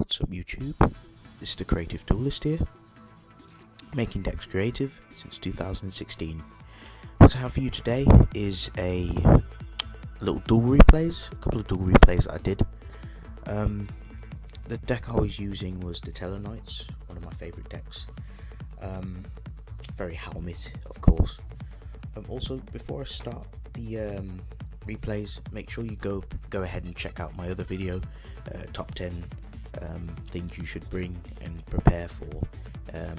What's up YouTube? This is the Creative Duelist here, making decks creative since 2016. What I have for you today is a little duel replays, a couple of duel replays that I did. The deck I was using was the Satellarknight, one of my favourite decks. Very helmet, of course. Also, before I start the replays, make sure you go ahead and check out my other video, top 10 things you should bring and prepare for a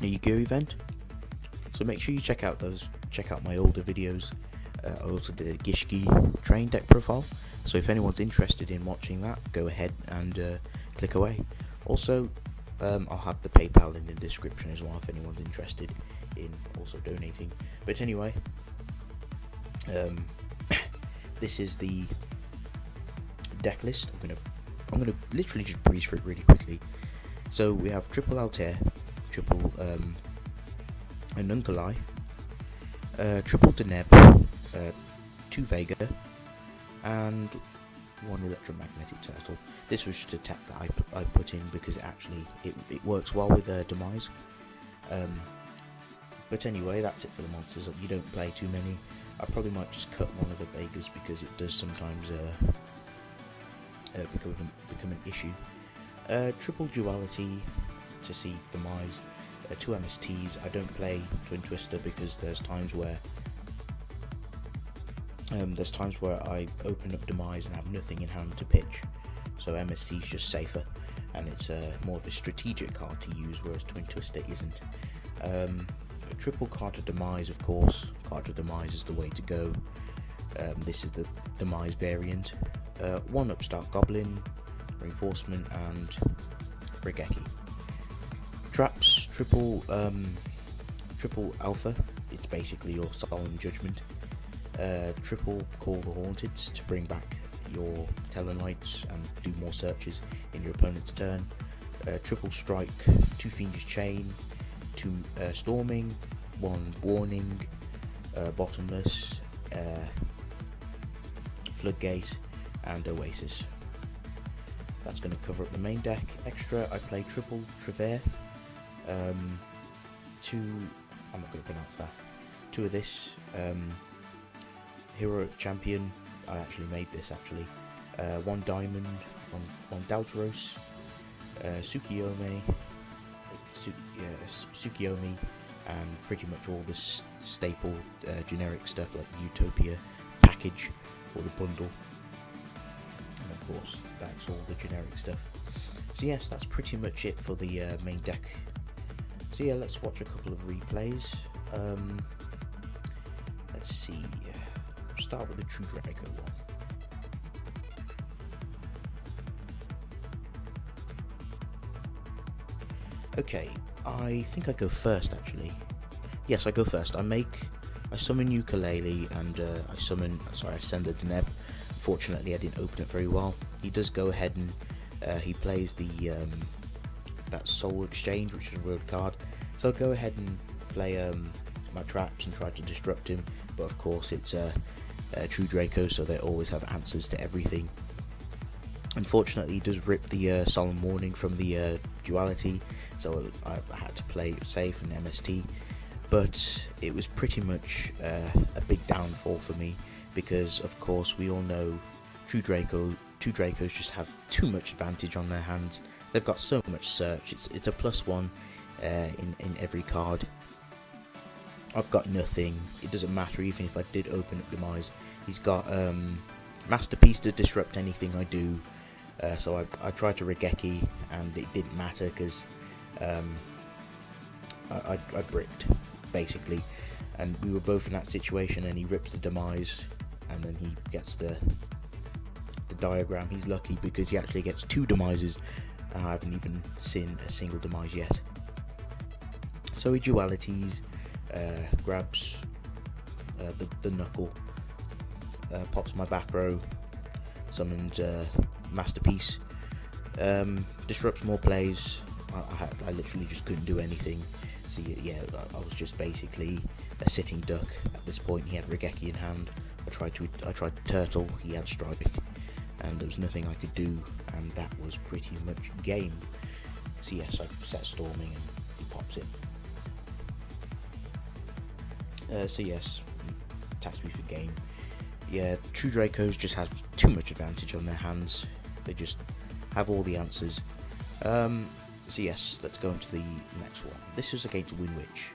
Yu-Gi-Oh event. So make sure you check out my older videos. I also did a Gishki train deck profile, so if anyone's interested in watching that, go ahead and click away. Also, I'll have the PayPal in the description as well if anyone's interested in also donating. But anyway, this is the deck list. I'm gonna literally just breeze through it really quickly. So we have triple Altair, triple Anunculai, triple Deneb, 2 Vega, and 1 electromagnetic turtle. This was just a tech that I put in because it works well with Demise. But anyway, that's it for the monsters. You don't play too many. I probably might just cut one of the Vegas because it does sometimes become an issue. Triple Duality to see Demise, 2 MSTs. I don't play Twin Twister because there's times where I open up Demise and have nothing in hand to pitch, so MST is just safer, and it's more of a strategic card to use, whereas Twin Twister isn't. Triple Card of Demise, of course. Card of Demise is the way to go. This is the Demise variant. 1 Upstart Goblin, Reinforcement, and Regeki. Traps, triple Alpha. It's basically your Solemn Judgment. Triple Call the Haunted to bring back your Tellarknights and do more searches in your opponent's turn. Triple Strike, 2 Fiendish Chain, 2 Storming, 1 Warning, Bottomless, Floodgate, and Oasis. That's going to cover up the main deck. Extra, I play triple Trevere, 2, I'm not going to pronounce that, 2 of this, Heroic Champion, I actually made this 1 Diamond, 1 Daltaros, Tsukiyomi, and pretty much all the staple generic stuff like Utopia package or the bundle. And of course, that's all the generic stuff. So yes, that's pretty much it for the main deck. So yeah, let's watch a couple of replays. Let's see. Start with the True Draco one. Okay, I think I go first actually. Yes, I go first. I summon Ukulele and I send the Deneb. Unfortunately, I didn't open it very well. He does go ahead and he plays the that Soul Exchange, which is a road card. So I'll go ahead and play my traps and try to disrupt him. But of course, it's True Draco, so they always have answers to everything. Unfortunately, he does rip the Solemn Warning from the Duality, so I had to play it safe and MST. But it was pretty much a big downfall for me because, of course, we all know two Dracos just have too much advantage on their hands. They've got so much search. It's a +1 in every card. I've got nothing. It doesn't matter even if I did open up Demise. He's got Masterpiece to disrupt anything I do. So I tried to Regeki and it didn't matter because I bricked basically, and we were both in that situation, and he rips the Demise and then he gets the diagram. He's lucky because he actually gets 2 Demises and I haven't even seen a single Demise yet. So he dualities, grabs the Knuckle, pops my back row, summons Masterpiece, disrupts more plays. I literally just couldn't do anything. So yeah, I was just basically a sitting duck at this point. He had Regeki in hand. I tried to turtle. He had strike. and there was nothing I could do, and that was pretty much game. So yes, I set storming and he pops it. So yes, attacks me for game. Yeah, True Dracos just have too much advantage on their hands. They just have all the answers. So yes, let's go into the next one. This was against Winwich.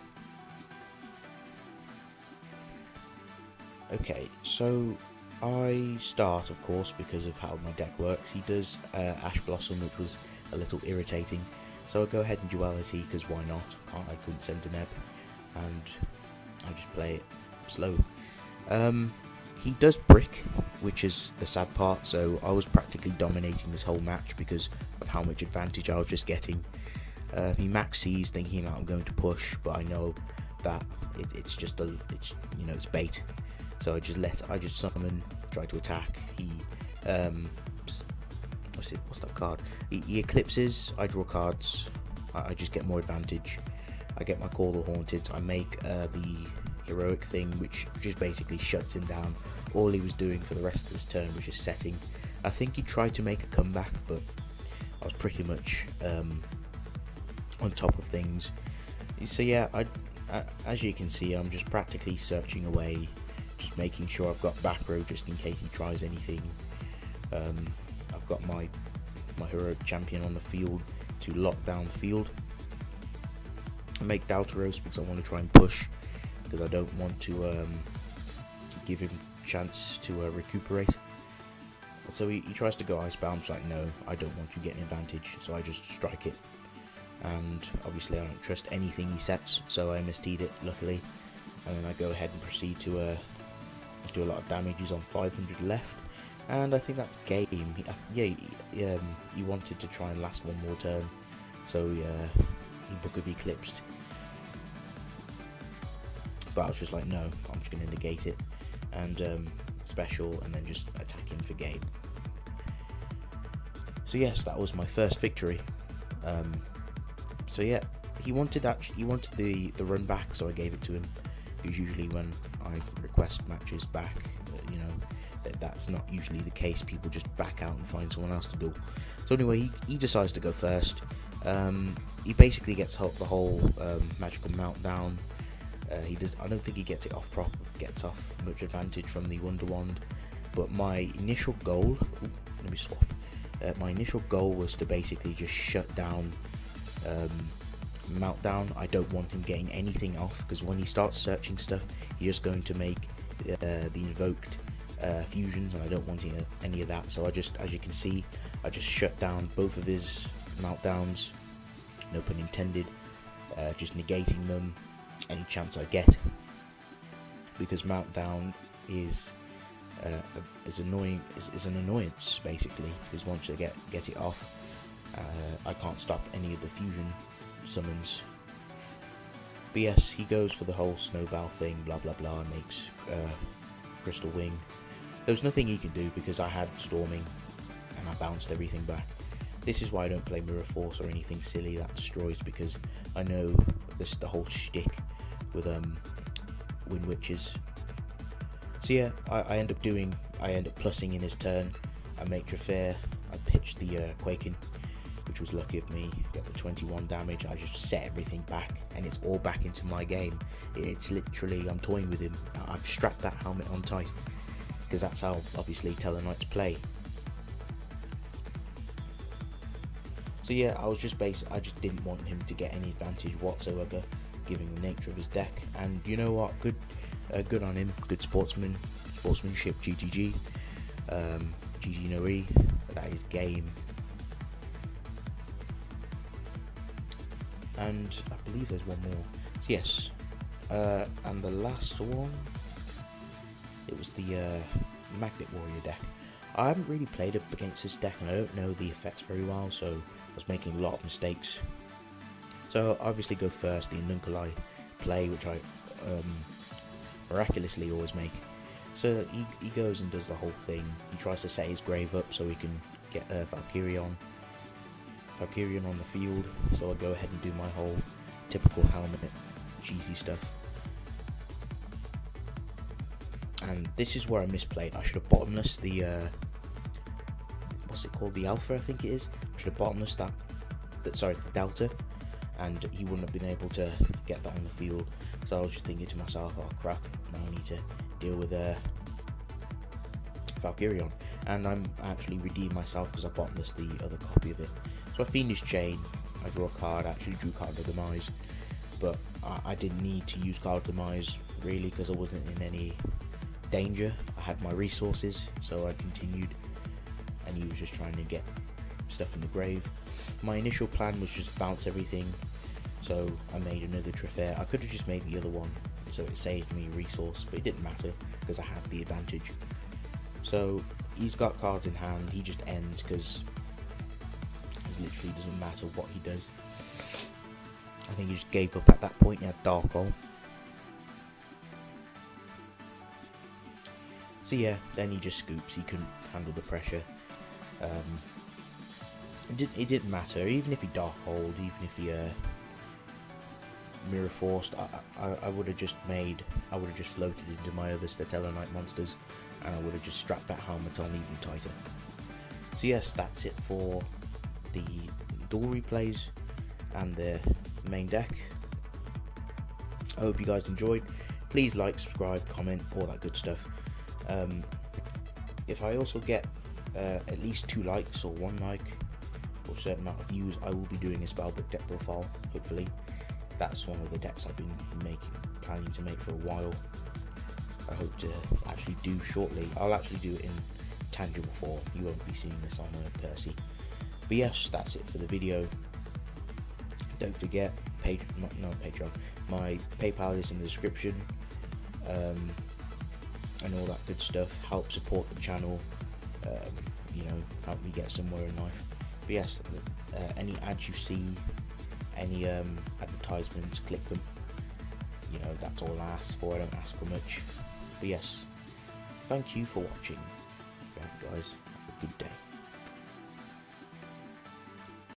Okay, so I start, of course, because of how my deck works. He does Ash Blossom, which was a little irritating. So I go ahead and Duality, because why not? I couldn't send an ebb, and I just play it slow. He does Brick, which is the sad part, so I was practically dominating this whole match because of how much advantage I was just getting. He max sees, thinking that I'm going to push, but I know that it's bait. So I just summon, try to attack. He what's that card? He eclipses. I draw cards. I just get more advantage. I get my Call the Haunted. I make the heroic thing, which just basically shuts him down. All he was doing for the rest of this turn was just setting. I think he tried to make a comeback, but I was pretty much on top of things. So yeah, as you can see, I'm just practically searching away, just making sure I've got back row just in case he tries anything. I've got my heroic champion on the field to lock down the field. I make Daltaros because I want to try and push, because I don't want to give him a chance to recuperate. So he tries to go Icebound. I'm just like, no, I don't want you getting advantage, so I just strike it. And obviously I don't trust anything he sets, so I misteed it, luckily. And then I go ahead and proceed to do a lot of damage. He's on 500 left, and I think that's game. He wanted to try and last one more turn, so he Book of Eclipsed. But I was just like, no, I'm just going to negate it, and special, and then just attack him for game. So yes, that was my first victory. So yeah, he wanted the run back, so I gave it to him. Because usually when I request matches back, that's not usually the case. People just back out and find someone else to duel. So anyway, he decides to go first. He basically gets the whole magical meltdown. I don't think he gets it off proper. Gets off much advantage from the Wonder Wand. But my initial goal, let me swap. My initial goal was to basically just shut down Meltdown. I don't want him getting anything off, because when he starts searching stuff, he's just going to make the invoked fusions, and I don't want any of that. So I just, as you can see, I just shut down both of his Meltdowns, no pun intended, just negating them any chance I get, because Meltdown is annoying. Is an annoyance basically, because once I get it off, I can't stop any of the fusion summons. But yes, he goes for the whole snowball thing, blah blah blah, and makes Crystal Wing. There was nothing he could do because I had Storming and I bounced everything back. This is why I don't play Mirror Force or anything silly that destroys, because I know this is the whole shtick with Wind Witches. So yeah, I end up plussing in his turn. I make Trafair, I pitch the Quaking, which was lucky of me, get the 21 damage. I just set everything back, and it's all back into my game. It's literally, I'm toying with him. I've strapped that helmet on tight, because that's how obviously Satellarknights play. So yeah, I just didn't want him to get any advantage whatsoever, given the nature of his deck. And you know what, good on him, good sportsmanship, GGG, GG no E, that is game. And I believe there's one more. So yes, and the last one, it was the Magnet Warrior deck. I haven't really played up against this deck, and I don't know the effects very well, so I was making a lot of mistakes. So I obviously go first, the Nunculai play, which I miraculously always make. So he goes and does the whole thing. He tries to set his grave up so he can get Valkyrion on the field, so I go ahead and do my whole typical helmet cheesy stuff. And this is where I misplayed. I should have bottomless the what's it called, the Alpha, I think it is. I should have bottomless that sorry, the Delta, and he wouldn't have been able to get that on the field. So I was just thinking to myself, oh crap, now I need to deal with Valkyrion, and I'm actually redeemed myself because I bottomless the other copy of it. So I Fiendish Chain, I draw a card, I actually drew Card of Demise, but I didn't need to use Card of Demise really because I wasn't in any danger. I had my resources, so I continued, and he was just trying to get stuff in the grave. My initial plan was just bounce everything, so I made another Trofea. I could have just made the other one, so it saved me resource, but it didn't matter because I had the advantage. So he's got cards in hand, he just ends because it literally doesn't matter what he does. I think he just gave up at that point. He had Dark Hole. So yeah, then he just scoops, he couldn't handle the pressure. It didn't matter, even if he Dark Hold, even if he Mirror Forced, I would have just floated into my other Satellarknight monsters, and I would have just strapped that helmet on even tighter. So yes, that's it for the Duel replays and the main deck. I hope you guys enjoyed. Please like, subscribe, comment, all that good stuff. If I also get at least 2 likes or 1 like or a certain amount of views, I will be doing a spellbook deck profile, hopefully. That's one of the decks I've been planning to make for a while. I hope to actually do shortly. I'll actually do it in tangible form. You won't be seeing this on Percy. But yes, that's it for the video. Don't forget, Patreon. My PayPal is in the description, and all that good stuff. Help support the channel. You know, help me get somewhere in life. But yes, any ads you see, any advertisements, click them. You know, that's all I ask for. I don't ask for much. But yes, thank you for watching. Guys, have a good day.